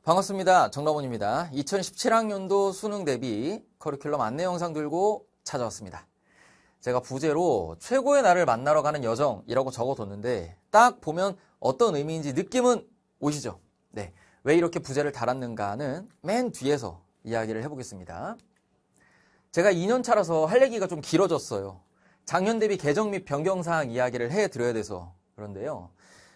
반갑습니다. 정답원입니다. 2017학년도 수능 대비 커리큘럼 안내 영상 들고 찾아왔습니다. 제가 부제로 최고의 나를 만나러 가는 여정이라고 적어뒀는데 딱 보면 어떤 의미인지 느낌은 오시죠? 네, 왜 이렇게 부제를 달았는가는 맨 뒤에서 이야기를 해보겠습니다. 제가 2년차라서 할 얘기가 좀 길어졌어요. 작년 대비 개정 및 변경사항 이야기를 해드려야 돼서 그런데요.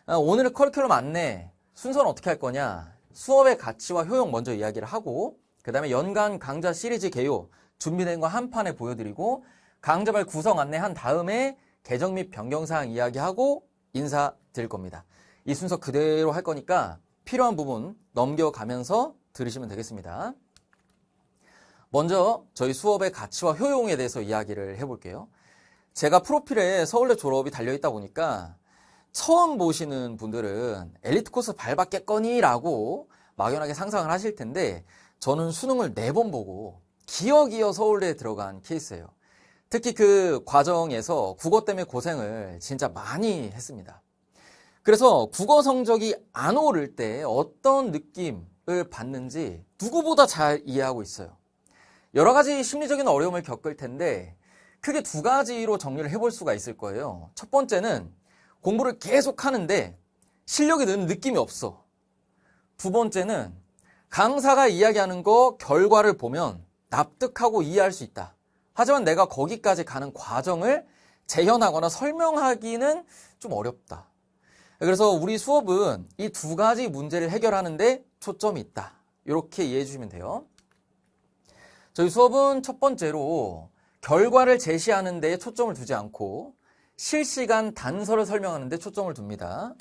오늘의 커리큘럼 안내 순서는 어떻게 할 거냐? 수업의 가치와 효용 먼저 이야기를 하고 그 다음에 연간 강좌 시리즈 개요 준비된 거 한 판에 보여드리고 강좌별 구성 안내한 다음에 개정 및 변경사항 이야기하고 인사드릴 겁니다. 이 순서 그대로 할 거니까 필요한 부분 넘겨가면서 들으시면 되겠습니다. 먼저 저희 수업의 가치와 효용에 대해서 이야기를 해볼게요. 제가 프로필에 서울대 졸업이 달려있다 보니까 처음 보시는 분들은 엘리트 코스 밟았겠거니 라고 막연하게 상상을 하실 텐데 저는 수능을 4번 보고 기어기어 서울대에 들어간 케이스예요. 특히 그 과정에서 국어 때문에 고생을 진짜 많이 했습니다. 그래서 국어 성적이 안 오를 때 어떤 느낌을 받는지 누구보다 잘 이해하고 있어요. 여러 가지 심리적인 어려움을 겪을 텐데 크게 2가지로 정리를 해볼 수가 있을 거예요. 첫 번째는 공부를 계속 하는데 실력이 느는 느낌이 없어. 2번째는 강사가 이야기하는 거 결과를 보면 납득하고 이해할 수 있다. 하지만 내가 거기까지 가는 과정을 재현하거나 설명하기는 좀 어렵다. 그래서 우리 수업은 이 2가지 문제를 해결하는데 초점이 있다. 이렇게 이해해 주시면 돼요. 저희 수업은 첫 번째로 결과를 제시하는 데 초점을 두지 않고 실시간 단서를 설명하는 데 초점을 둡니다.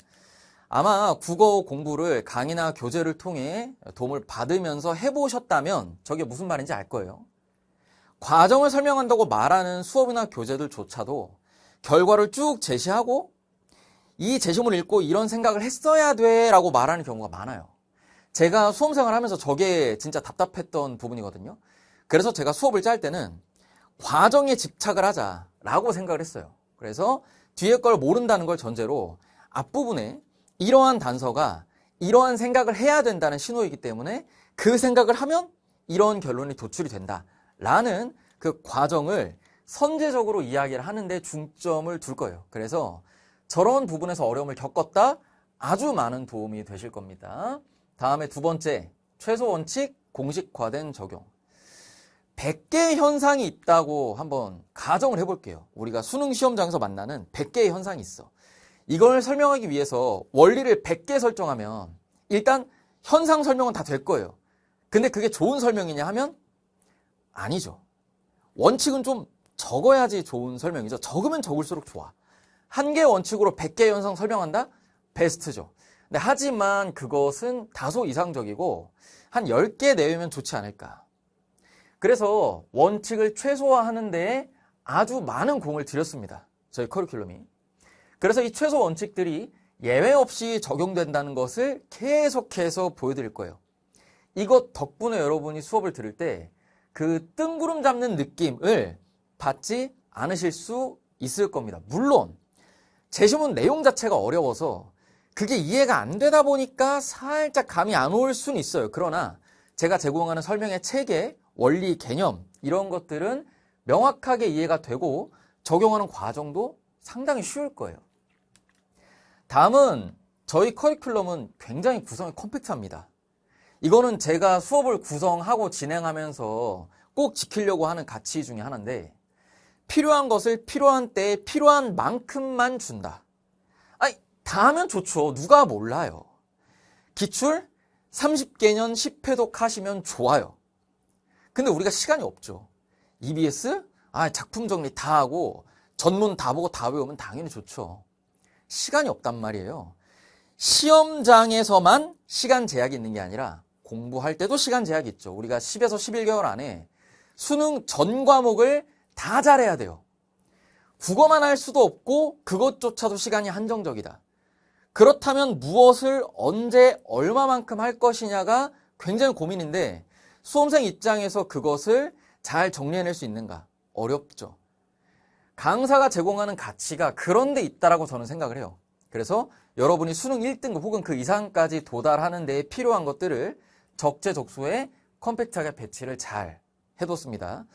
아마 국어 공부를 강의나 교재를 통해 도움을 받으면서 해보셨다면 저게 무슨 말인지 알 거예요. 과정을 설명한다고 말하는 수업이나 교재들조차도 결과를 쭉 제시하고 이 제시문을 읽고 이런 생각을 했어야 돼 라고 말하는 경우가 많아요. 제가 수험생활 하면서 저게 진짜 답답했던 부분이거든요. 그래서 제가 수업을 짤 때는 과정에 집착을 하자라고 생각을 했어요. 그래서 뒤에 걸 모른다는 걸 전제로 앞부분에 이러한 단서가 이러한 생각을 해야 된다는 신호이기 때문에 그 생각을 하면 이런 결론이 도출이 된다라는 그 과정을 선제적으로 이야기를 하는데 중점을 둘 거예요. 그래서 저런 부분에서 어려움을 겪었다 아주 많은 도움이 되실 겁니다. 다음에 2번째, 최소 원칙 공식화된 적용. 100개의 현상이 있다고 한번 가정을 해볼게요. 우리가 수능 시험장에서 만나는 100개의 현상이 있어. 이걸 설명하기 위해서 원리를 100개 설정하면 일단 현상 설명은 다 될 거예요. 근데 그게 좋은 설명이냐 하면 아니죠. 원칙은 좀 적어야지 좋은 설명이죠. 적으면 적을수록 좋아. 1개 원칙으로 100개의 현상 설명한다? 베스트죠. 근데 하지만 그것은 다소 이상적이고 한 10개 내외면 좋지 않을까. 그래서 원칙을 최소화하는 데에 아주 많은 공을 들였습니다. 저희 커리큘럼이. 그래서 이 최소 원칙들이 예외 없이 적용된다는 것을 계속해서 보여드릴 거예요. 이것 덕분에 여러분이 수업을 들을 때 그 뜬구름 잡는 느낌을 받지 않으실 수 있을 겁니다. 물론 제시문 내용 자체가 어려워서 그게 이해가 안 되다 보니까 살짝 감이 안 올 수는 있어요. 그러나 제가 제공하는 설명의 체계, 원리, 개념 이런 것들은 명확하게 이해가 되고 적용하는 과정도 상당히 쉬울 거예요. 다음은 저희 커리큘럼은 굉장히 구성이 컴팩트합니다. 이거는 제가 수업을 구성하고 진행하면서 꼭 지키려고 하는 가치 중에 하나인데 필요한 것을 필요한 때에 필요한 만큼만 준다. 아니, 다 하면 좋죠. 누가 몰라요. 기출 30개년 10회독 하시면 좋아요. 근데 우리가 시간이 없죠. EBS? 작품 정리 다 하고 전문 다 보고 다 외우면 당연히 좋죠. 시간이 없단 말이에요. 시험장에서만 시간 제약이 있는 게 아니라 공부할 때도 시간 제약이 있죠. 우리가 10에서 11개월 안에 수능 전 과목을 다 잘해야 돼요. 국어만 할 수도 없고 그것조차도 시간이 한정적이다. 그렇다면 무엇을 언제 얼마만큼 할 것이냐가 굉장히 고민인데 수험생 입장에서 그것을 잘 정리해낼 수 있는가? 어렵죠. 강사가 제공하는 가치가 그런 데 있다라고 저는 생각을 해요. 그래서 여러분이 수능 1등급 혹은 그 이상까지 도달하는 데 필요한 것들을 적재적소에 컴팩트하게 배치를 잘 해뒀습니다.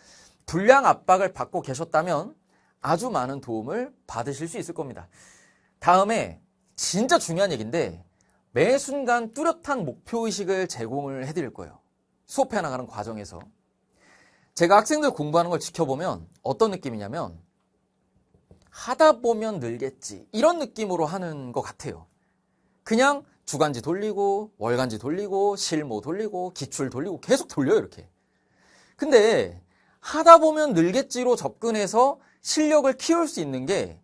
분량 압박을 받고 계셨다면 아주 많은 도움을 받으실 수 있을 겁니다. 다음에 진짜 중요한 얘기인데 매 순간 뚜렷한 목표의식을 제공을 해드릴 거예요. 수업해 나가는 과정에서. 제가 학생들 공부하는 걸 지켜보면 어떤 느낌이냐면 하다 보면 늘겠지 이런 느낌으로 하는 것 같아요. 그냥 주간지 돌리고 월간지 돌리고 실무 돌리고 기출 돌리고 계속 돌려요 이렇게. 근데 하다 보면 늘겠지로 접근해서 실력을 키울 수 있는 게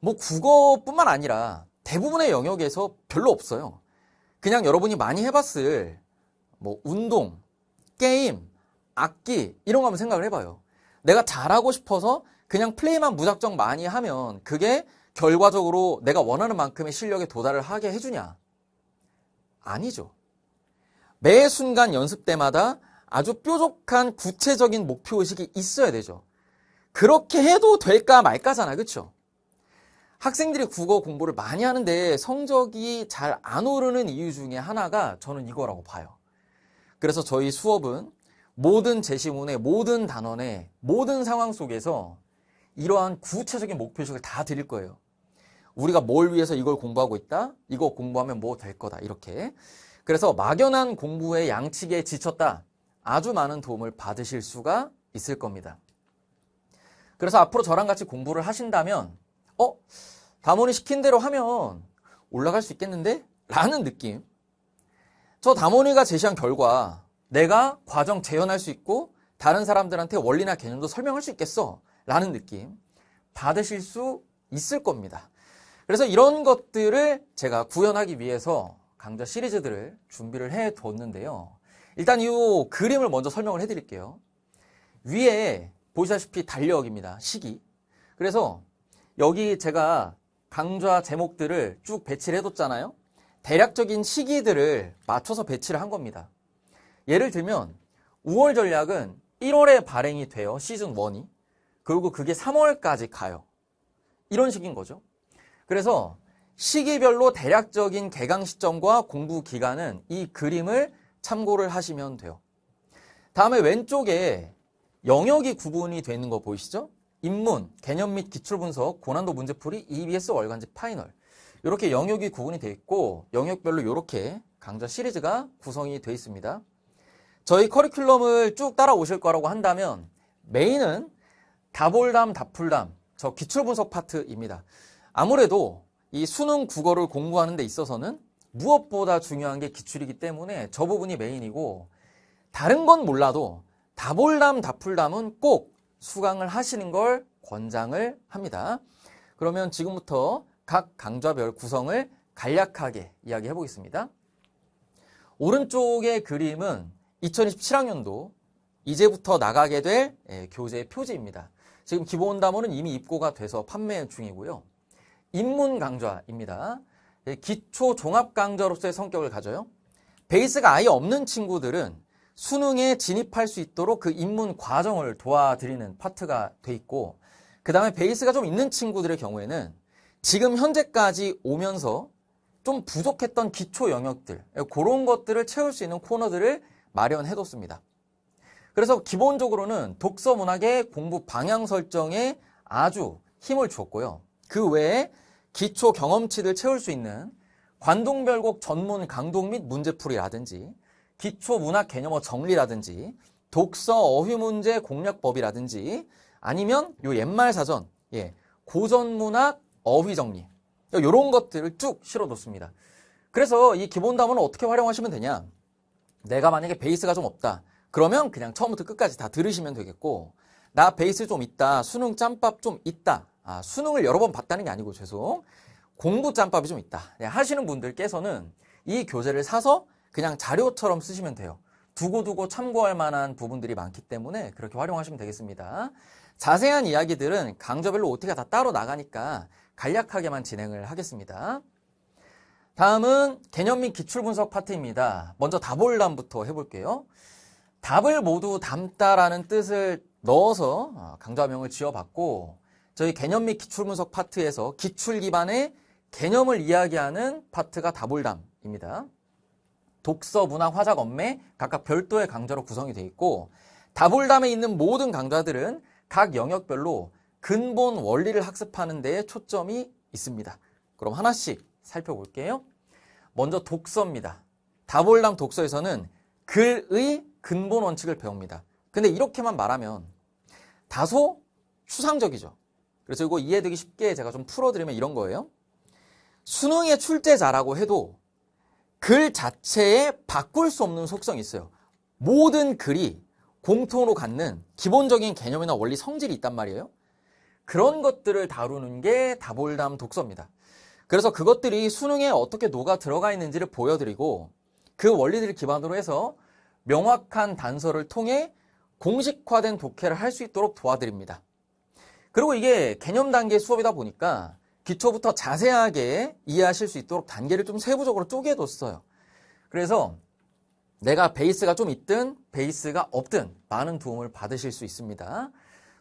뭐 국어뿐만 아니라 대부분의 영역에서 별로 없어요. 그냥 여러분이 많이 해봤을 뭐 운동, 게임, 악기 이런 거 한번 생각을 해봐요. 내가 잘하고 싶어서 그냥 플레이만 무작정 많이 하면 그게 결과적으로 내가 원하는 만큼의 실력에 도달을 하게 해주냐? 아니죠. 매 순간 연습 때마다 아주 뾰족한 구체적인 목표의식이 있어야 되죠. 그렇게 해도 될까 말까잖아. 그렇죠? 학생들이 국어 공부를 많이 하는데 성적이 잘 안 오르는 이유 중에 하나가 저는 이거라고 봐요. 그래서 저희 수업은 모든 제시문의 모든 단원의 모든 상황 속에서 이러한 구체적인 목표의식을 다 드릴 거예요. 우리가 뭘 위해서 이걸 공부하고 있다? 이거 공부하면 뭐 될 거다. 이렇게. 그래서 막연한 공부에 양치기에 지쳤다. 아주 많은 도움을 받으실 수가 있을 겁니다. 그래서 앞으로 저랑 같이 공부를 하신다면 담원이 시킨 대로 하면 올라갈 수 있겠는데? 라는 느낌. 저 담원이가 제시한 결과 내가 과정 재현할 수 있고 다른 사람들한테 원리나 개념도 설명할 수 있겠어? 라는 느낌 받으실 수 있을 겁니다. 그래서 이런 것들을 제가 구현하기 위해서 강좌 시리즈들을 준비를 해뒀는데요. 일단 이 그림을 먼저 설명을 해드릴게요. 위에 보시다시피 달력입니다. 시기. 그래서 여기 제가 강좌 제목들을 쭉 배치를 해뒀잖아요. 대략적인 시기들을 맞춰서 배치를 한 겁니다. 예를 들면 5월 전략은 1월에 발행이 돼요. 시즌 1이. 그리고 그게 3월까지 가요. 이런 식인 거죠. 그래서 시기별로 대략적인 개강 시점과 공부 기간은 이 그림을 참고를 하시면 돼요. 다음에 왼쪽에 영역이 구분이 되어 있는 거 보이시죠? 입문, 개념 및 기출분석, 고난도 문제풀이, EBS 월간지 파이널. 이렇게 영역이 구분이 되어 있고 영역별로 이렇게 강좌 시리즈가 구성이 되어 있습니다. 저희 커리큘럼을 쭉 따라오실 거라고 한다면 메인은 다볼담, 다풀담, 저 기출분석 파트입니다. 아무래도 이 수능 국어를 공부하는 데 있어서는 무엇보다 중요한 게 기출이기 때문에 저 부분이 메인이고 다른 건 몰라도 다볼담, 다풀담은 꼭 수강을 하시는 걸 권장을 합니다. 그러면 지금부터 각 강좌별 구성을 간략하게 이야기해 보겠습니다. 오른쪽의 그림은 2027학년도 이제부터 나가게 될 교재 표지입니다. 지금 기본 담원은 이미 입고가 돼서 판매 중이고요. 입문 강좌입니다. 기초 종합 강좌로서의 성격을 가져요. 베이스가 아예 없는 친구들은 수능에 진입할 수 있도록 그 입문 과정을 도와드리는 파트가 돼 있고 그 다음에 베이스가 좀 있는 친구들의 경우에는 지금 현재까지 오면서 좀 부족했던 기초 영역들 그런 것들을 채울 수 있는 코너들을 마련해뒀습니다. 그래서 기본적으로는 독서 문학의 공부 방향 설정에 아주 힘을 주었고요. 그 외에 기초 경험치를 채울 수 있는 관동별곡 전문 강독 및 문제풀이라든지 기초 문학 개념어 정리라든지 독서 어휘 문제 공략법이라든지 아니면 요 옛말 사전, 고전 문학 어휘 정리 이런 것들을 쭉 실어뒀습니다. 그래서 이 기본 담원을 어떻게 활용하시면 되냐? 내가 만약에 베이스가 좀 없다. 그러면 그냥 처음부터 끝까지 다 들으시면 되겠고 나 베이스 좀 있다. 수능 짬밥 좀 있다. 수능을 여러 번 봤다는 게 아니고 죄송. 공부 짬밥이 좀 있다. 하시는 분들께서는 이 교재를 사서 그냥 자료처럼 쓰시면 돼요. 두고두고 참고할 만한 부분들이 많기 때문에 그렇게 활용하시면 되겠습니다. 자세한 이야기들은 강좌별로 OT가 다 따로 나가니까 간략하게만 진행을 하겠습니다. 다음은 개념 및 기출분석 파트입니다. 먼저 다볼담부터 해볼게요. 답을 모두 담다라는 뜻을 넣어서 강좌명을 지어봤고 저희 개념 및 기출분석 파트에서 기출 기반의 개념을 이야기하는 파트가 다볼담입니다. 독서, 문학, 화작, 언매 각각 별도의 강좌로 구성이 되어 있고 다볼담에 있는 모든 강좌들은 각 영역별로 근본 원리를 학습하는 데에 초점이 있습니다. 그럼 하나씩 살펴볼게요. 먼저 독서입니다. 다볼담 독서에서는 글의 근본 원칙을 배웁니다. 근데 이렇게만 말하면 다소 추상적이죠. 그래서 이거 이해되기 쉽게 제가 좀 풀어드리면 이런 거예요. 수능의 출제자라고 해도 글 자체에 바꿀 수 없는 속성이 있어요. 모든 글이 공통으로 갖는 기본적인 개념이나 원리 성질이 있단 말이에요. 그런 것들을 다루는 게 다볼담 독서입니다. 그래서 그것들이 수능에 어떻게 녹아 들어가 있는지를 보여드리고 그 원리들을 기반으로 해서 명확한 단서를 통해 공식화된 독해를 할 수 있도록 도와드립니다. 그리고 이게 개념 단계 수업이다 보니까 기초부터 자세하게 이해하실 수 있도록 단계를 좀 세부적으로 쪼개뒀어요. 그래서 내가 베이스가 좀 있든 베이스가 없든 많은 도움을 받으실 수 있습니다.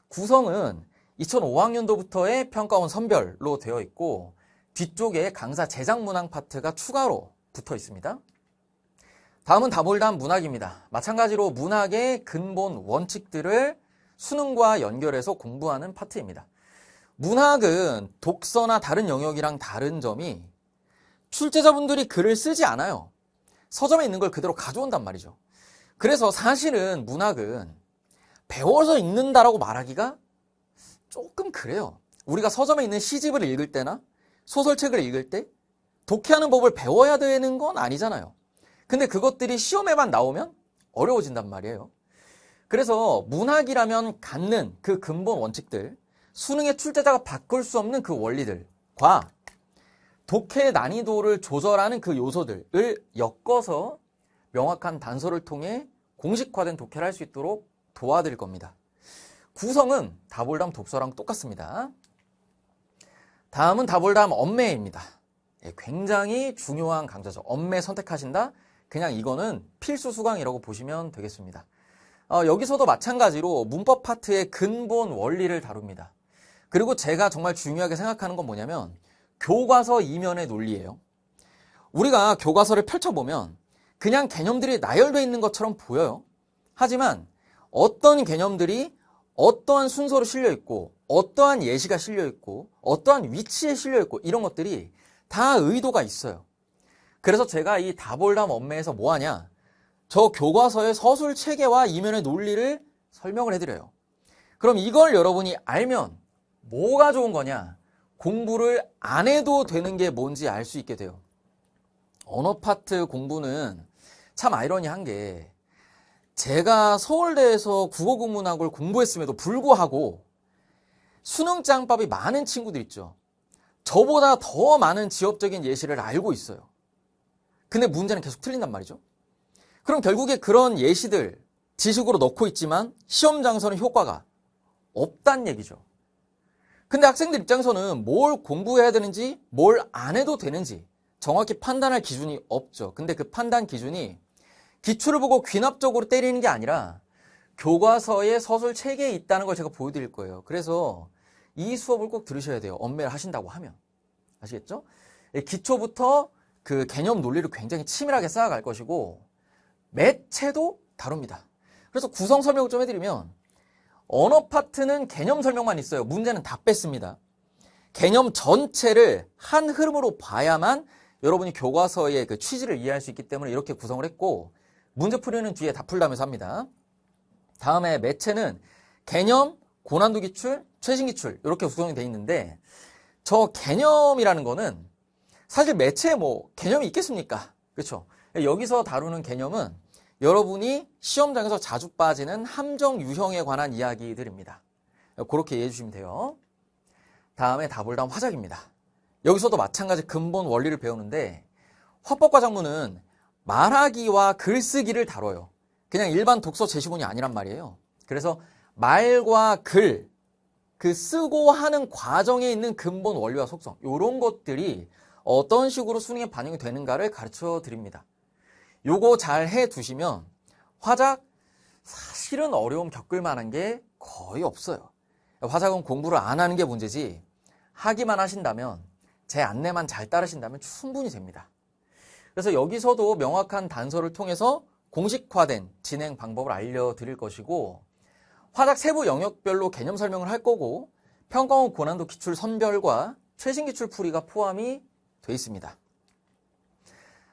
구성은 2005학년도부터의 평가원 선별로 되어 있고 뒤쪽에 강사 제작 문항 파트가 추가로 붙어 있습니다. 다음은 다볼담 문학입니다. 마찬가지로 문학의 근본 원칙들을 수능과 연결해서 공부하는 파트입니다. 문학은 독서나 다른 영역이랑 다른 점이 출제자분들이 글을 쓰지 않아요. 서점에 있는 걸 그대로 가져온단 말이죠. 그래서 사실은 문학은 배워서 읽는다라고 말하기가 조금 그래요. 우리가 서점에 있는 시집을 읽을 때나 소설책을 읽을 때 독해하는 법을 배워야 되는 건 아니잖아요. 근데 그것들이 시험에만 나오면 어려워진단 말이에요. 그래서 문학이라면 갖는 그 근본 원칙들, 수능의 출제자가 바꿀 수 없는 그 원리들과 독해의 난이도를 조절하는 그 요소들을 엮어서 명확한 단서를 통해 공식화된 독해를 할 수 있도록 도와드릴 겁니다. 구성은 다볼담 독서랑 똑같습니다. 다음은 다볼담 언매입니다. 굉장히 중요한 강좌죠. 언매 선택하신다? 그냥 이거는 필수 수강이라고 보시면 되겠습니다. 여기서도 마찬가지로 문법 파트의 근본 원리를 다룹니다. 그리고 제가 정말 중요하게 생각하는 건 뭐냐면 교과서 이면의 논리예요. 우리가 교과서를 펼쳐보면 그냥 개념들이 나열되어 있는 것처럼 보여요. 하지만 어떤 개념들이 어떠한 순서로 실려있고 어떠한 예시가 실려있고 어떠한 위치에 실려있고 이런 것들이 다 의도가 있어요. 그래서 제가 이 다볼담 언매에서 뭐하냐, 저 교과서의 서술 체계와 이면의 논리를 설명을 해드려요. 그럼 이걸 여러분이 알면 뭐가 좋은 거냐, 공부를 안 해도 되는 게 뭔지 알 수 있게 돼요. 언어 파트 공부는 참 아이러니한 게 제가 서울대에서 국어국문학을 공부했음에도 불구하고 수능 짬밥이 많은 친구들 있죠. 저보다 더 많은 지엽적인 예시를 알고 있어요. 근데 문제는 계속 틀린단 말이죠. 그럼 결국에 그런 예시들 지식으로 넣고 있지만 시험 장소는 효과가 없단 얘기죠. 근데 학생들 입장에서는 뭘 공부해야 되는지 뭘 안 해도 되는지 정확히 판단할 기준이 없죠. 근데 그 판단 기준이 기출을 보고 귀납적으로 때리는 게 아니라 교과서의 서술 체계에 있다는 걸 제가 보여드릴 거예요. 그래서 이 수업을 꼭 들으셔야 돼요. 언매를 하신다고 하면. 아시겠죠? 기초부터 그 개념 논리를 굉장히 치밀하게 쌓아갈 것이고 매체도 다룹니다. 그래서 구성 설명을 좀 해드리면 언어 파트는 개념 설명만 있어요. 문제는 다 뺐습니다. 개념 전체를 한 흐름으로 봐야만 여러분이 교과서의 그 취지를 이해할 수 있기 때문에 이렇게 구성을 했고 문제풀이는 뒤에 다 풀다면서 합니다. 다음에 매체는 개념, 고난도 기출, 최신 기출 이렇게 구성이 되어 있는데 저 개념이라는 거는 사실 매체에 뭐 개념이 있겠습니까? 그렇죠? 여기서 다루는 개념은 여러분이 시험장에서 자주 빠지는 함정 유형에 관한 이야기들입니다. 그렇게 이해해 주시면 돼요. 다음에 다볼담 화작입니다. 여기서도 마찬가지 근본 원리를 배우는데 화법과 작문은 말하기와 글쓰기를 다뤄요. 그냥 일반 독서 제시본이 아니란 말이에요. 그래서 말과 글, 그 쓰고 하는 과정에 있는 근본 원리와 속성 이런 것들이 어떤 식으로 수능에 반영이 되는가를 가르쳐 드립니다. 요거 잘 해두시면 화작 사실은 어려움 겪을 만한 게 거의 없어요. 화작은 공부를 안 하는 게 문제지 하기만 하신다면 제 안내만 잘 따르신다면 충분히 됩니다. 그래서 여기서도 명확한 단서를 통해서 공식화된 진행 방법을 알려드릴 것이고, 화작 세부 영역별로 개념 설명을 할 거고, 평가원 고난도 기출 선별과 최신 기출 풀이가 포함이 되어 있습니다.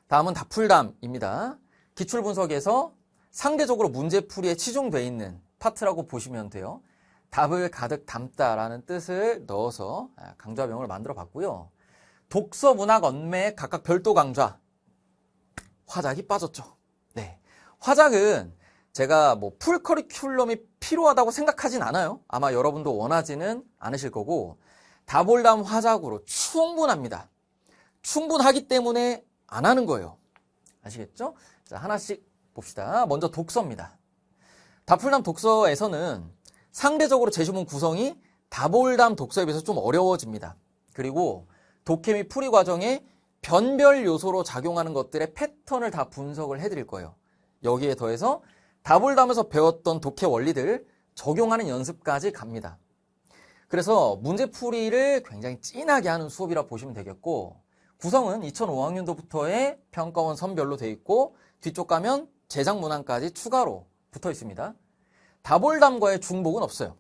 다음은 답풀담입니다. 기출 분석에서 상대적으로 문제 풀이에 치중되어 있는 파트라고 보시면 돼요. 답을 가득 담다라는 뜻을 넣어서 강좌명을 만들어 봤고요. 독서, 문학, 언매 각각 별도 강좌. 화작이 빠졌죠. 네, 화작은 제가 뭐 풀 커리큘럼이 필요하다고 생각하진 않아요. 아마 여러분도 원하지는 않으실 거고, 다볼담 화작으로 충분합니다. 충분하기 때문에 안 하는 거예요. 아시겠죠? 자, 하나씩 봅시다. 먼저 독서입니다. 다풀담 독서에서는 상대적으로 제시문 구성이 다볼담 독서에 비해서 좀 어려워집니다. 그리고 독해 및 풀이 과정에 변별 요소로 작용하는 것들의 패턴을 다 분석을 해드릴 거예요. 여기에 더해서 다볼담에서 배웠던 독해 원리들 적용하는 연습까지 갑니다. 그래서 문제풀이를 굉장히 진하게 하는 수업이라 보시면 되겠고, 구성은 2005학년도부터의 평가원 선별로 되어 있고, 뒤쪽 가면 제작 문항까지 추가로 붙어 있습니다. 다볼담과의 중복은 없어요.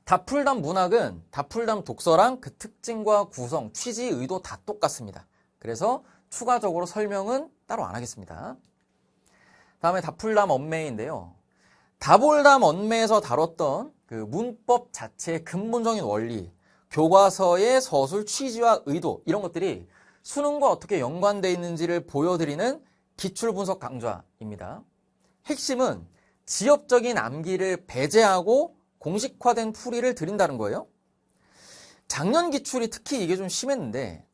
다풀담 문학은 다풀담 독서랑 그 특징과 구성, 취지, 의도 다 똑같습니다. 그래서 추가적으로 설명은 따로 안 하겠습니다. 다음에 다풀담 언매인데요. 다볼담 언매에서 다뤘던 그 문법 자체의 근본적인 원리, 교과서의 서술 취지와 의도, 이런 것들이 수능과 어떻게 연관되어 있는지를 보여드리는 기출분석 강좌입니다. 핵심은 지엽적인 암기를 배제하고 공식화된 풀이를 드린다는 거예요. 작년 기출이 특히 이게 좀 심했는데,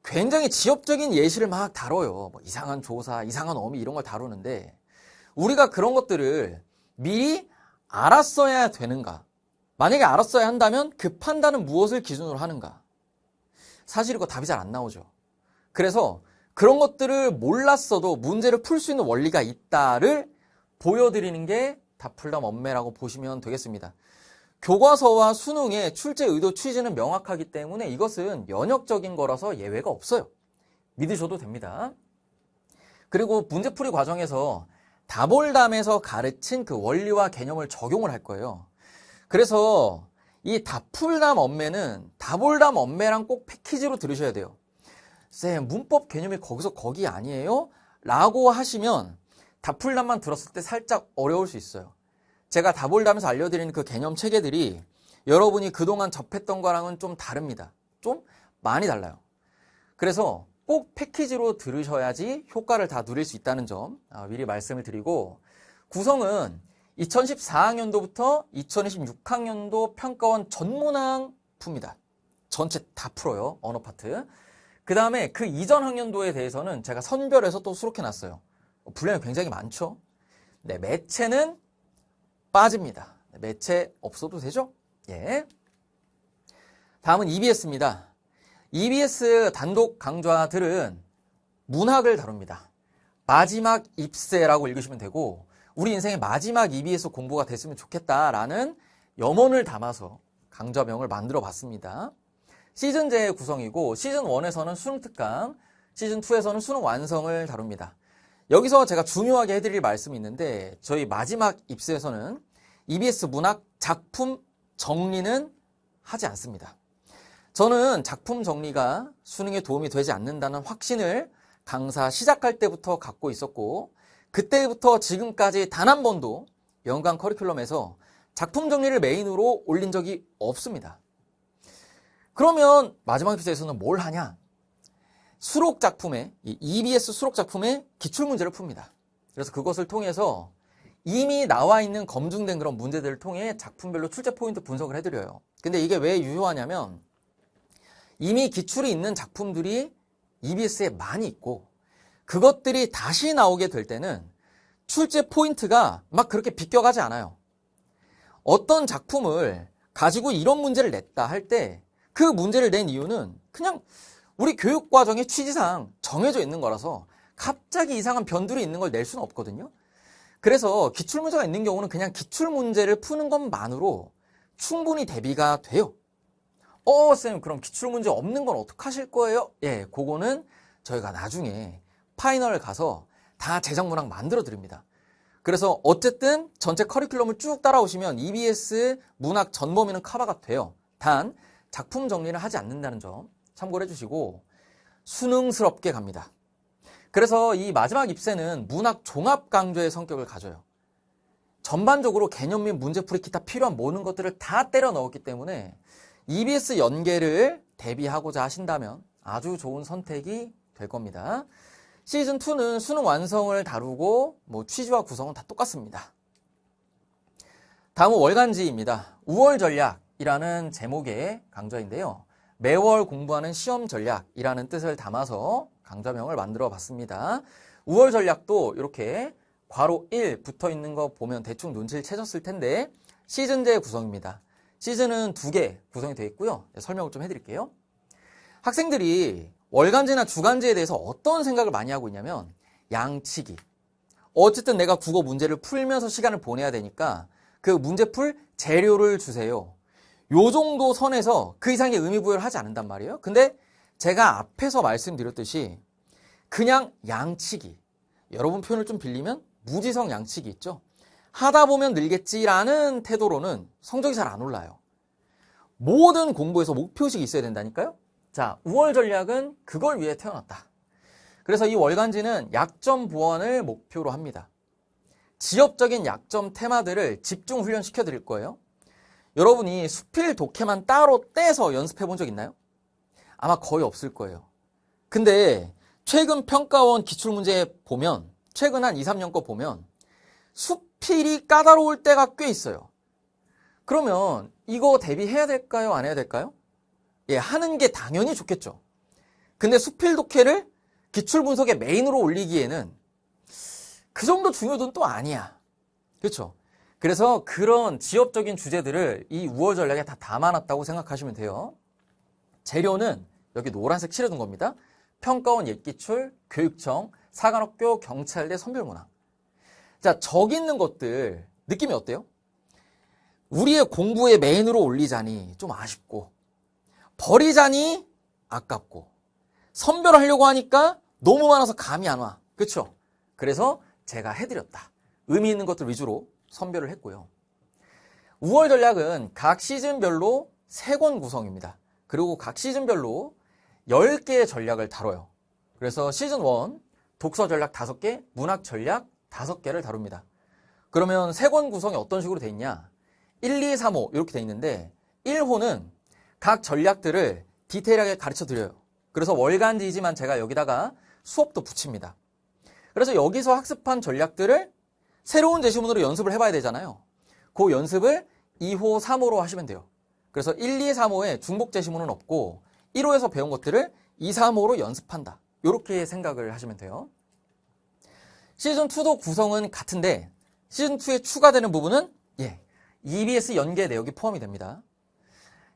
굉장히 지엽적인 예시를 막 다뤄요. 뭐 이상한 조사, 이상한 어미 이런 걸 다루는데, 우리가 그런 것들을 미리 알았어야 되는가? 만약에 알았어야 한다면 그 판단은 무엇을 기준으로 하는가? 사실 이거 답이 잘 안 나오죠. 그래서 그런 것들을 몰랐어도 문제를 풀 수 있는 원리가 있다를 보여드리는 게 다풀담 언매라고 보시면 되겠습니다. 교과서와 수능의 출제 의도 취지는 명확하기 때문에 이것은 연역적인 거라서 예외가 없어요. 믿으셔도 됩니다. 그리고 문제풀이 과정에서 다볼담에서 가르친 그 원리와 개념을 적용을 할 거예요. 그래서 이 다풀담 언매는 다볼담 언매랑 꼭 패키지로 들으셔야 돼요. 쌤, 문법 개념이 거기서 거기 아니에요? 라고 하시면 다풀담만 들었을 때 살짝 어려울 수 있어요. 제가 다볼담에서 알려드리는 그 개념 체계들이 여러분이 그동안 접했던 거랑은 좀 다릅니다. 좀 많이 달라요. 그래서 꼭 패키지로 들으셔야지 효과를 다 누릴 수 있다는 점 미리 말씀을 드리고, 구성은 2014학년도부터 2026학년도 평가원 전문항 풉니다. 전체 다 풀어요. 언어 파트. 그 다음에 그 이전 학년도에 대해서는 제가 선별해서 또 수록해놨어요. 분량이 굉장히 많죠. 네, 매체는 빠집니다. 매체 없어도 되죠? 예. 다음은 EBS입니다. EBS 단독 강좌들은 문학을 다룹니다. 마지막 입세라고 읽으시면 되고, 우리 인생의 마지막 EBS 공부가 됐으면 좋겠다라는 염원을 담아서 강좌명을 만들어 봤습니다. 시즌제 구성이고, 시즌 1에서는 수능 특강, 시즌 2에서는 수능 완성을 다룹니다. 여기서 제가 중요하게 해드릴 말씀이 있는데, 저희 마지막 입세에서는 EBS 문학 작품 정리는 하지 않습니다. 저는 작품 정리가 수능에 도움이 되지 않는다는 확신을 강사 시작할 때부터 갖고 있었고, 그때부터 지금까지 단 한 번도 연간 커리큘럼에서 작품 정리를 메인으로 올린 적이 없습니다. 그러면 마지막 입세에서는 뭘 하냐? 수록 작품의, 이 EBS 수록 작품의 기출문제를 풉니다. 그래서 그것을 통해서 이미 나와 있는 검증된 그런 문제들을 통해 작품별로 출제 포인트 분석을 해드려요. 근데 이게 왜 유효하냐면, 이미 기출이 있는 작품들이 EBS에 많이 있고, 그것들이 다시 나오게 될 때는 출제 포인트가 막 그렇게 비껴가지 않아요. 어떤 작품을 가지고 이런 문제를 냈다 할 때 그 문제를 낸 이유는 그냥 우리 교육과정의 취지상 정해져 있는 거라서 갑자기 이상한 변두리 있는 걸 낼 수는 없거든요. 그래서 기출문제가 있는 경우는 그냥 기출문제를 푸는 것만으로 충분히 대비가 돼요. 쌤, 그럼 기출문제 없는 건 어떡하실 거예요? 예, 그거는 저희가 나중에 파이널 가서 다 제작 문항 만들어 드립니다. 그래서 어쨌든 전체 커리큘럼을 쭉 따라오시면 EBS 문학 전 범위는 커버가 돼요. 단 작품 정리를 하지 않는다는 점 참고를 해주시고 수능스럽게 갑니다. 그래서 이 마지막 입세는 문학 종합 강좌의 성격을 가져요. 전반적으로 개념 및 문제풀이 기타 필요한 모든 것들을 다 때려 넣었기 때문에 EBS 연계를 대비하고자 하신다면 아주 좋은 선택이 될 겁니다. 시즌2는 수능 완성을 다루고 취지와 구성은 다 똑같습니다. 다음은 월간지입니다. 우월 전략이라는 제목의 강좌인데요. 매월 공부하는 시험 전략이라는 뜻을 담아서 강좌명을 만들어 봤습니다. 우월 전략도 이렇게 괄호 1 붙어 있는 거 보면 대충 눈치를 채셨을 텐데 시즌제 구성입니다. 시즌은 2개 구성이 되어 있고요. 설명을 좀 해드릴게요. 학생들이 월간지나 주간지에 대해서 어떤 생각을 많이 하고 있냐면 양치기. 어쨌든 내가 국어 문제를 풀면서 시간을 보내야 되니까 그 문제 풀 재료를 주세요. 요 정도 선에서 그 이상의 의미 부여를 하지 않는단 말이에요. 근데 제가 앞에서 말씀드렸듯이 그냥 양치기. 여러분 표현을 좀 빌리면 무지성 양치기 있죠. 하다 보면 늘겠지라는 태도로는 성적이 잘 안 올라요. 모든 공부에서 목표식이 있어야 된다니까요. 자, 우월 전략은 그걸 위해 태어났다. 그래서 이 월간지는 약점 보완을 목표로 합니다. 지역적인 약점 테마들을 집중 훈련시켜 드릴 거예요. 여러분이 수필 독해만 따로 떼서 연습해 본 적 있나요? 아마 거의 없을 거예요. 근데 최근 평가원 기출문제 보면 최근 한 2, 3년 거 보면 수필이 까다로울 때가 꽤 있어요. 그러면 이거 대비해야 될까요? 안 해야 될까요? 예, 하는 게 당연히 좋겠죠. 근데 수필 독해를 기출 분석의 메인으로 올리기에는 그 정도 중요도는 또 아니야. 그렇죠? 그래서 그런 지역적인 주제들을 이 우월 전략에 다 담아놨다고 생각하시면 돼요. 재료는 여기 노란색 칠해둔 겁니다. 평가원 옛기출, 교육청, 사관학교, 경찰대, 선별문항. 자, 저기 있는 것들 느낌이 어때요? 우리의 공부의 메인으로 올리자니 좀 아쉽고 버리자니 아깝고 선별하려고 하니까 너무 많아서 감이 안 와. 그렇죠? 그래서 제가 해드렸다. 의미 있는 것들 위주로 선별을 했고요. 우월 전략은 각 시즌별로 3권 구성입니다. 그리고 각 시즌별로 10개의 전략을 다뤄요. 그래서 시즌 1 독서 전략 5개, 문학 전략 5개를 다룹니다. 그러면 3권 구성이 어떤 식으로 돼 있냐? 1, 2, 3호 이렇게 돼 있는데 1호는 각 전략들을 디테일하게 가르쳐 드려요. 그래서 월간지이지만 제가 여기다가 수업도 붙입니다. 그래서 여기서 학습한 전략들을 새로운 제시문으로 연습을 해봐야 되잖아요. 그 연습을 2호, 3호로 하시면 돼요. 그래서 1, 2, 3호에 중복 제시문은 없고 1호에서 배운 것들을 2, 3호로 연습한다. 이렇게 생각을 하시면 돼요. 시즌2도 구성은 같은데 시즌2에 추가되는 부분은 EBS 연계 내역이 포함이 됩니다.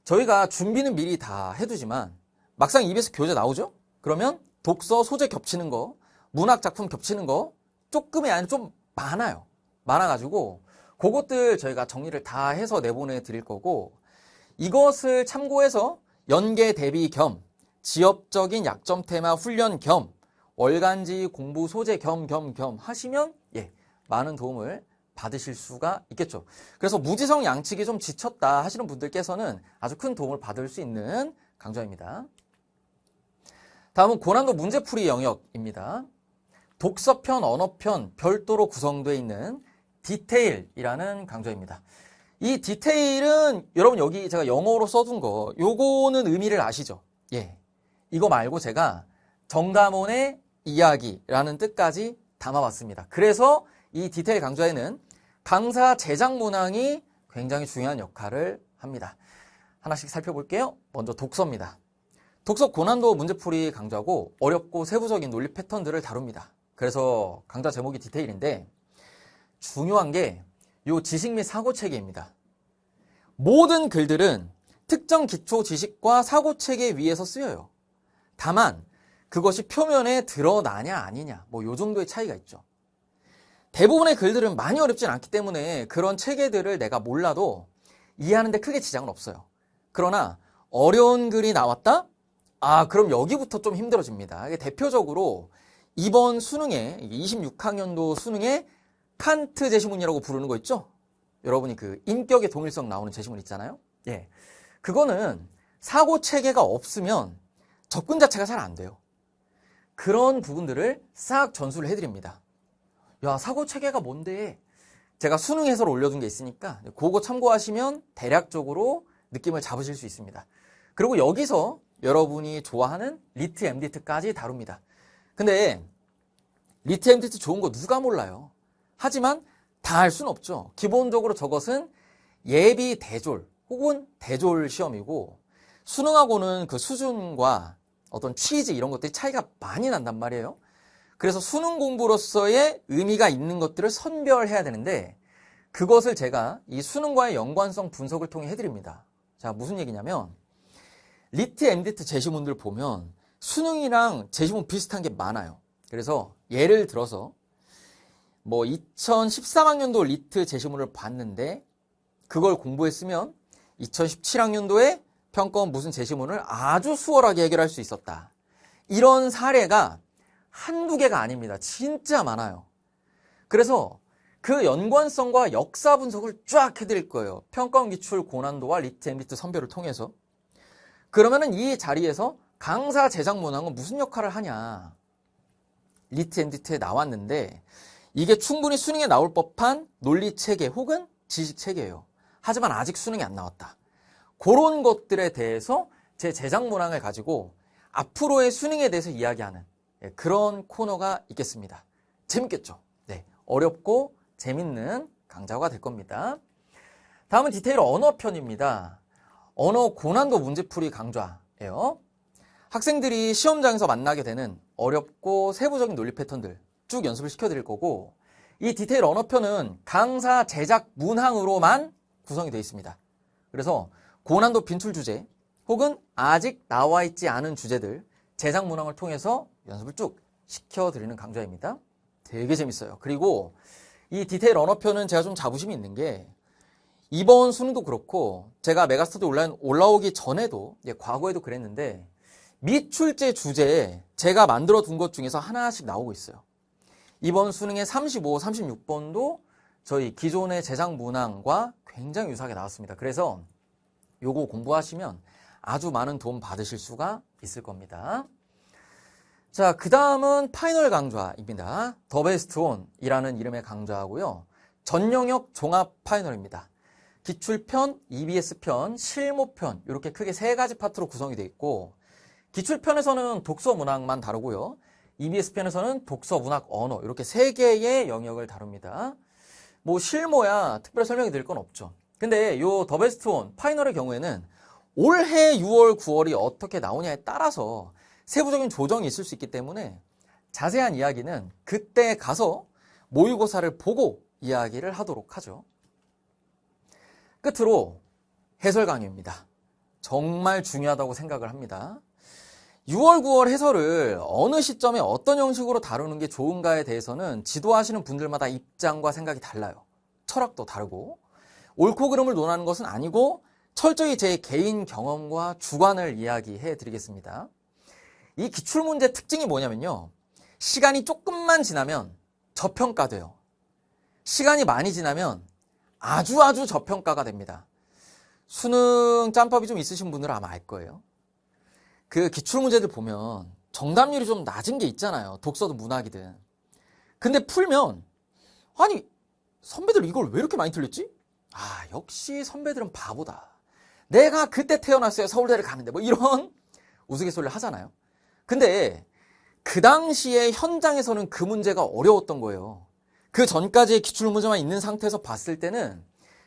저희가 준비는 미리 다 해두지만 막상 EBS 교재 나오죠? 그러면 독서, 소재 겹치는 거, 문학 작품 겹치는 거 조금이 아니라 좀 많아요. 많아가지고 그것들 저희가 정리를 다 해서 내보내 드릴 거고 이것을 참고해서 연계 대비 겸 지역적인 약점 테마 훈련 겸 월간지 공부 소재 겸 하시면 많은 도움을 받으실 수가 있겠죠. 그래서 무지성 양치기 좀 지쳤다 하시는 분들께서는 아주 큰 도움을 받을 수 있는 강좌입니다. 다음은 고난도 문제풀이 영역입니다. 독서편, 언어편 별도로 구성되어 있는 디테일이라는 강좌입니다. 이 디테일은 여러분 여기 제가 영어로 써둔 거 요거는 의미를 아시죠? 이거 말고 제가 정다몬의 이야기라는 뜻까지 담아봤습니다. 그래서 이 디테일 강좌에는 강사 제작 문항이 굉장히 중요한 역할을 합니다. 하나씩 살펴볼게요. 먼저 독서입니다. 독서 고난도 문제풀이 강좌고 어렵고 세부적인 논리 패턴들을 다룹니다. 그래서 강좌 제목이 디테일인데 중요한 게 이 지식 및 사고 체계입니다. 모든 글들은 특정 기초 지식과 사고 체계 위에서 쓰여요. 다만 그것이 표면에 드러나냐 아니냐 요 정도의 차이가 있죠. 대부분의 글들은 많이 어렵진 않기 때문에 그런 체계들을 내가 몰라도 이해하는데 크게 지장은 없어요. 그러나 어려운 글이 나왔다? 그럼 여기부터 좀 힘들어집니다. 이게 대표적으로 이번 수능에 26학년도 수능에 칸트 제시문이라고 부르는 거 있죠? 여러분이 그 인격의 동일성 나오는 제시문 있잖아요. 예. 그거는 사고 체계가 없으면 접근 자체가 잘 안 돼요. 그런 부분들을 싹 전수를 해드립니다. 야, 사고 체계가 뭔데? 제가 수능 해설 올려둔 게 있으니까 그거 참고하시면 대략적으로 느낌을 잡으실 수 있습니다. 그리고 여기서 여러분이 좋아하는 리트 MDT까지 다룹니다. 근데 리트 MDT 좋은 거 누가 몰라요. 하지만 다 할 수는 없죠. 기본적으로 저것은 예비 대졸 혹은 대졸 시험이고 수능하고는 그 수준과 어떤 취지 이런 것들이 차이가 많이 난단 말이에요. 그래서 수능 공부로서의 의미가 있는 것들을 선별해야 되는데 그것을 제가 이 수능과의 연관성 분석을 통해 해드립니다. 자, 무슨 얘기냐면 리트 MDT 제시문들 보면 수능이랑 제시문 비슷한 게 많아요. 그래서 예를 들어서 뭐 2013학년도 리트 제시문을 봤는데 그걸 공부했으면 2017학년도에 평가원 무슨 제시문을 아주 수월하게 해결할 수 있었다. 이런 사례가 한두 개가 아닙니다. 진짜 많아요. 그래서 그 연관성과 역사 분석을 쫙 해드릴 거예요. 평가원 기출 고난도와 리트 MDT 선별을 통해서. 그러면은 이 자리에서 강사 제작 문항은 무슨 역할을 하냐. 리트 MDT에 나왔는데 이게 충분히 수능에 나올 법한 논리 체계 혹은 지식 체계예요. 하지만 아직 수능에 안 나왔다. 그런 것들에 대해서 제 제작 문항을 가지고 앞으로의 수능에 대해서 이야기하는 그런 코너가 있겠습니다. 재밌겠죠? 네, 어렵고 재밌는 강좌가 될 겁니다. 다음은 디테일 언어 편입니다. 언어 고난도 문제풀이 강좌예요. 학생들이 시험장에서 만나게 되는 어렵고 세부적인 논리 패턴들 쭉 연습을 시켜드릴 거고 이 디테일 언어편은 강사 제작 문항으로만 구성이 되어 있습니다. 그래서 고난도 빈출 주제 혹은 아직 나와 있지 않은 주제들 제작 문항을 통해서 연습을 쭉 시켜드리는 강좌입니다. 되게 재밌어요. 그리고 이 디테일 언어편은 제가 좀 자부심이 있는 게 이번 수능도 그렇고 제가 메가스터디 올라오기 전에도 과거에도 그랬는데 미출제 주제에 제가 만들어 둔 것 중에서 하나씩 나오고 있어요. 이번 수능의 35, 36번도 저희 기존의 제작 문항과 굉장히 유사하게 나왔습니다. 그래서 요거 공부하시면 아주 많은 도움 받으실 수가 있을 겁니다. 자, 그 다음은 파이널 강좌입니다. 더 베스트 온이라는 이름의 강좌고요. 전 영역 종합 파이널입니다. 기출편, EBS편, 실무편 이렇게 크게 세 가지 파트로 구성이 되어 있고 기출편에서는 독서 문학만 다루고요. EBS편에서는 독서, 문학, 언어 이렇게 세 개의 영역을 다룹니다. 뭐 실무야 특별히 설명이 드릴 건 없죠. 근데 요 더 베스트 온 파이널의 경우에는 올해 6월, 9월이 어떻게 나오냐에 따라서 세부적인 조정이 있을 수 있기 때문에 자세한 이야기는 그때 가서 모의고사를 보고 이야기를 하도록 하죠. 끝으로 해설 강의입니다. 정말 중요하다고 생각을 합니다. 6월, 9월 해설을 어느 시점에 어떤 형식으로 다루는 게 좋은가에 대해서는 지도하시는 분들마다 입장과 생각이 달라요. 철학도 다르고 옳고 그름을 논하는 것은 아니고 철저히 제 개인 경험과 주관을 이야기해 드리겠습니다. 이 기출문제 특징이 뭐냐면요. 시간이 조금만 지나면 저평가돼요. 시간이 많이 지나면 아주 저평가가 됩니다. 수능 짬밥이 좀 있으신 분들은 아마 알 거예요. 그 기출문제들 보면 정답률이 좀 낮은 게 있잖아요. 독서든 문학이든. 근데 풀면 아니 선배들 이걸 왜 이렇게 많이 틀렸지? 역시 선배들은 바보다. 내가 그때 태어났어야 서울대를 가는데 뭐 이런 우스갯소리를 하잖아요. 근데 그 당시에 현장에서는 그 문제가 어려웠던 거예요. 그 전까지의 기출문제만 있는 상태에서 봤을 때는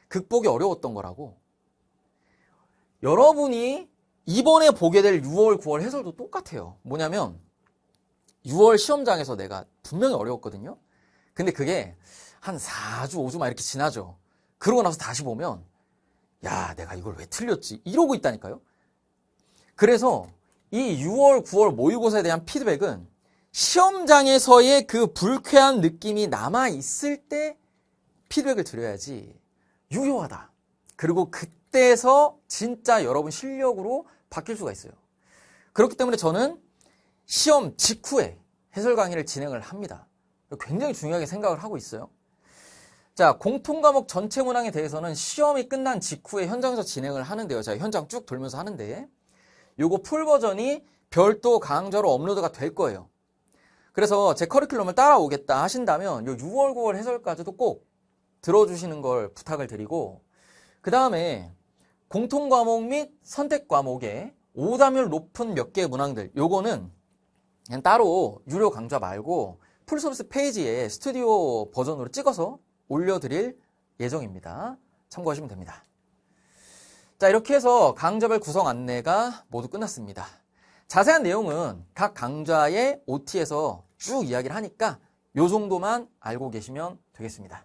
극복이 어려웠던 거라고. 여러분이 이번에 보게 될 6월, 9월 해설도 똑같아요. 뭐냐면 6월 시험장에서 내가 분명히 어려웠거든요. 근데 그게 한 4주, 5주 막 이렇게 지나죠. 그러고 나서 다시 보면 야, 내가 이걸 왜 틀렸지? 이러고 있다니까요. 그래서 이 6월, 9월 모의고사에 대한 피드백은 시험장에서의 그 불쾌한 느낌이 남아있을 때 피드백을 드려야지 유효하다. 그리고 그때서 진짜 여러분 실력으로 바뀔 수가 있어요. 그렇기 때문에 저는 시험 직후에 해설 강의를 진행을 합니다. 굉장히 중요하게 생각을 하고 있어요. 자, 공통과목 전체 문항에 대해서는 시험이 끝난 직후에 현장에서 진행을 하는데요. 제가 현장 쭉 돌면서 하는데 요거 풀 버전이 별도 강좌로 업로드가 될 거예요. 그래서 제 커리큘럼을 따라오겠다 하신다면 요 6월, 9월 해설까지도 꼭 들어주시는 걸 부탁을 드리고, 그 다음에 공통과목 및 선택과목에 오답률 높은 몇 개의 문항들, 요거는 그냥 따로 유료 강좌 말고 풀서비스 페이지에 스튜디오 버전으로 찍어서 올려드릴 예정입니다. 참고하시면 됩니다. 자, 이렇게 해서 강좌별 구성 안내가 모두 끝났습니다. 자세한 내용은 각 강좌의 OT에서 쭉 이야기를 하니까 요 정도만 알고 계시면 되겠습니다.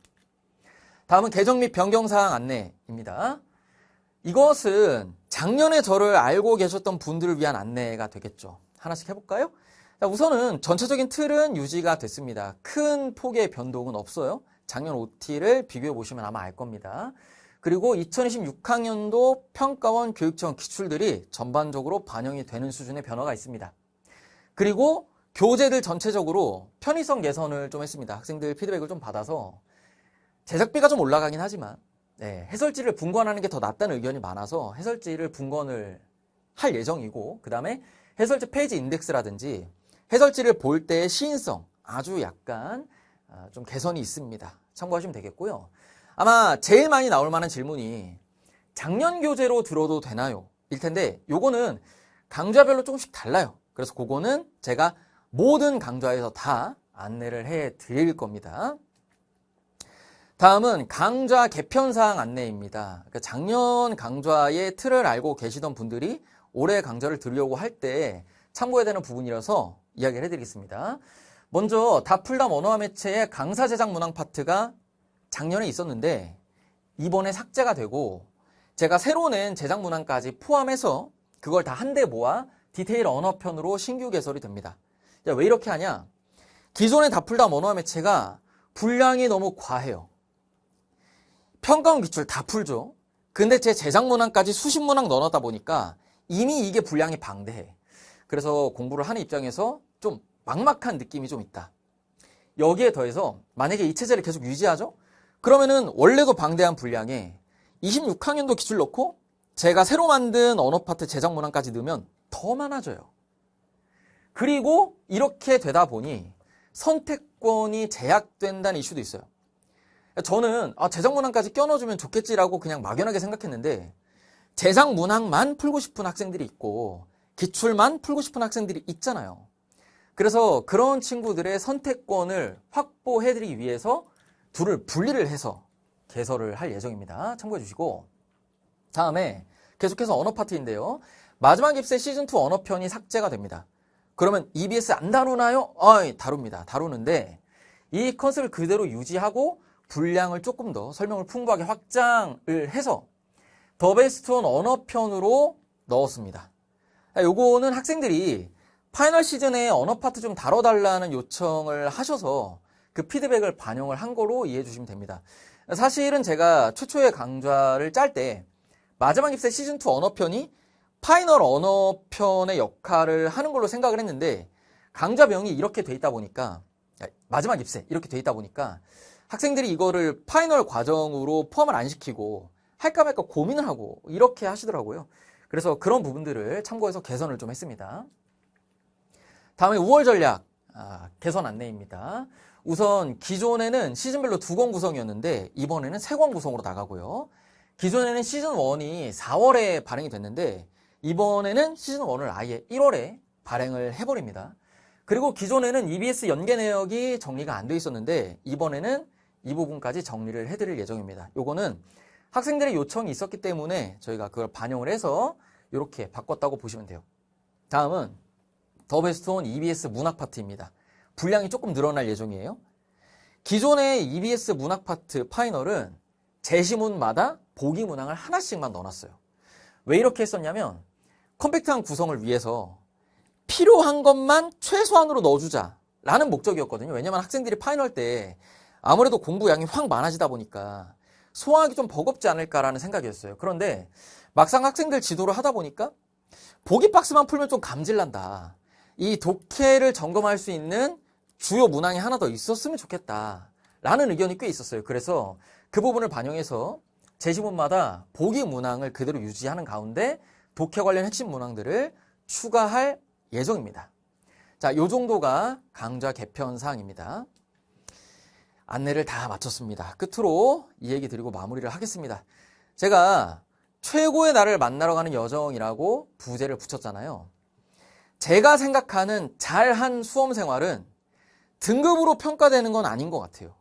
다음은 개정 및 변경사항 안내입니다. 이것은 작년에 저를 알고 계셨던 분들을 위한 안내가 되겠죠. 하나씩 해볼까요? 자, 우선은 전체적인 틀은 유지가 됐습니다. 큰 폭의 변동은 없어요. 작년 OT를 비교해 보시면 아마 알 겁니다. 그리고 2026학년도 평가원 교육청 기출들이 전반적으로 반영이 되는 수준의 변화가 있습니다. 그리고 교재들 전체적으로 편의성 개선을 좀 했습니다. 학생들 피드백을 좀 받아서 제작비가 좀 올라가긴 하지만 해설지를 분권하는 게 더 낫다는 의견이 많아서 해설지를 분권을 할 예정이고, 그 다음에 해설지 페이지 인덱스라든지 해설지를 볼 때의 시인성 아주 약간 좀 개선이 있습니다. 참고하시면 되겠고요. 아마 제일 많이 나올 만한 질문이 작년 교재로 들어도 되나요? 일 텐데 요거는 강좌별로 조금씩 달라요. 그래서 그거는 제가 모든 강좌에서 다 안내를 해 드릴 겁니다. 다음은 강좌 개편사항 안내입니다. 그러니까 작년 강좌의 틀을 알고 계시던 분들이 올해 강좌를 들으려고 할 때 참고해야 되는 부분이라서 이야기를 해드리겠습니다. 먼저 다풀담 언어와 매체의 강사 제작 문항 파트가 작년에 있었는데 이번에 삭제가 되고 제가 새로 낸 제작 문항까지 포함해서 그걸 다 한데 모아 디테일 언어편으로 신규 개설이 됩니다. 왜 이렇게 하냐? 기존의 다풀담 언어와 매체가 분량이 너무 과해요. 평가원 기출 다 풀죠. 근데 제 제작 문항까지 수십 문항 넣어놨다 보니까 이미 이게 분량이 방대해. 그래서 공부를 하는 입장에서 좀 막막한 느낌이 좀 있다. 여기에 더해서 만약에 이 체제를 계속 유지하죠? 그러면은 원래도 방대한 분량에 26학년도 기출 넣고 제가 새로 만든 언어 파트 제작 문항까지 넣으면 더 많아져요. 그리고 이렇게 되다 보니 선택권이 제약된다는 이슈도 있어요. 저는 제작 문항까지 껴넣어주면 좋겠지라고 그냥 막연하게 생각했는데 제작 문항만 풀고 싶은 학생들이 있고 기출만 풀고 싶은 학생들이 있잖아요. 그래서 그런 친구들의 선택권을 확보해드리기 위해서 둘을 분리를 해서 개설을 할 예정입니다. 참고해 주시고, 다음에 계속해서 언어 파트인데요. 마지막 입세 시즌2 언어편이 삭제가 됩니다. 그러면 EBS 안 다루나요? 다룹니다. 다루는데 이 컨셉을 그대로 유지하고 분량을 조금 더 설명을 풍부하게 확장을 해서 더 베스트 온 언어편으로 넣었습니다. 요거는 학생들이 파이널 시즌에 언어 파트 좀 다뤄달라는 요청을 하셔서 그 피드백을 반영을 한 거로 이해해 주시면 됩니다. 사실은 제가 최초의 강좌를 짤 때 마지막 입세 시즌2 언어편이 파이널 언어편의 역할을 하는 걸로 생각을 했는데 강좌명이 이렇게 돼 있다 보니까 마지막 입세 이렇게 돼 있다 보니까 학생들이 이거를 파이널 과정으로 포함을 안 시키고 할까 말까 고민을 하고 이렇게 하시더라고요. 그래서 그런 부분들을 참고해서 개선을 좀 했습니다. 다음에 5월 전략 개선 안내입니다. 우선 기존에는 시즌별로 2권 구성이었는데 이번에는 3권 구성으로 나가고요. 기존에는 시즌1이 4월에 발행이 됐는데 이번에는 시즌1을 아예 1월에 발행을 해버립니다. 그리고 기존에는 EBS 연계 내역이 정리가 안 돼 있었는데 이번에는 이 부분까지 정리를 해드릴 예정입니다. 요거는 학생들의 요청이 있었기 때문에 저희가 그걸 반영을 해서 이렇게 바꿨다고 보시면 돼요. 다음은 더 베스트 온 EBS 문학 파트입니다. 분량이 조금 늘어날 예정이에요. 기존의 EBS 문학 파트 파이널은 제시문마다 보기 문항을 하나씩만 넣어놨어요. 왜 이렇게 했었냐면 컴팩트한 구성을 위해서 필요한 것만 최소한으로 넣어주자라는 목적이었거든요. 왜냐면 학생들이 파이널 때 아무래도 공부 양이 확 많아지다 보니까 소화하기 좀 버겁지 않을까라는 생각이었어요. 그런데 막상 학생들 지도를 하다 보니까 보기 박스만 풀면 좀 감질난다. 이 독해를 점검할 수 있는 주요 문항이 하나 더 있었으면 좋겠다. 라는 의견이 꽤 있었어요. 그래서 그 부분을 반영해서 제시문마다 보기 문항을 그대로 유지하는 가운데 독해 관련 핵심 문항들을 추가할 예정입니다. 자, 요 정도가 강좌 개편 사항입니다. 안내를 다 마쳤습니다. 끝으로 이 얘기 드리고 마무리를 하겠습니다. 제가 최고의 나를 만나러 가는 여정이라고 부제를 붙였잖아요. 제가 생각하는 잘한 수험 생활은 등급으로 평가되는 건 아닌 것 같아요.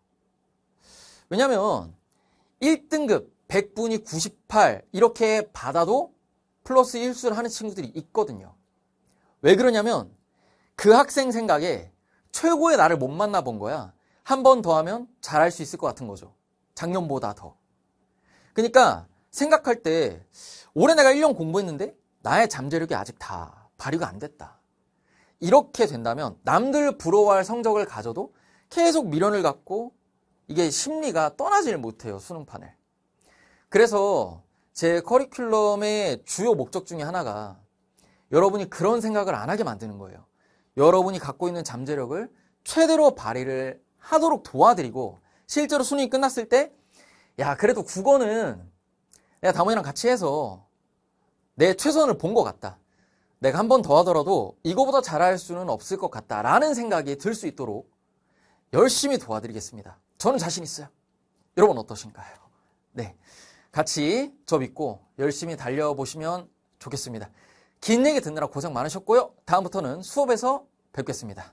왜냐면 1등급 100분이 98 이렇게 받아도 플러스 1수를 하는 친구들이 있거든요. 왜 그러냐면 그 학생 생각에 최고의 나를 못 만나본 거야. 한 번 더 하면 잘할 수 있을 것 같은 거죠. 작년보다 더. 그러니까 생각할 때 올해 내가 1년 공부했는데 나의 잠재력이 아직 다 발휘가 안 됐다. 이렇게 된다면 남들 부러워할 성적을 가져도 계속 미련을 갖고 이게 심리가 떠나질 못해요. 수능판을. 그래서 제 커리큘럼의 주요 목적 중에 하나가 여러분이 그런 생각을 안 하게 만드는 거예요. 여러분이 갖고 있는 잠재력을 최대로 발휘를 하도록 도와드리고 실제로 수능이 끝났을 때 야, 그래도 국어는 내가 다모이랑 같이 해서 내 최선을 본 것 같다. 내가 한 번 더 하더라도 이거보다 잘할 수는 없을 것 같다라는 생각이 들 수 있도록 열심히 도와드리겠습니다. 저는 자신 있어요. 여러분 어떠신가요? 네, 같이 저 믿고 열심히 달려보시면 좋겠습니다. 긴 얘기 듣느라 고생 많으셨고요. 다음부터는 수업에서 뵙겠습니다.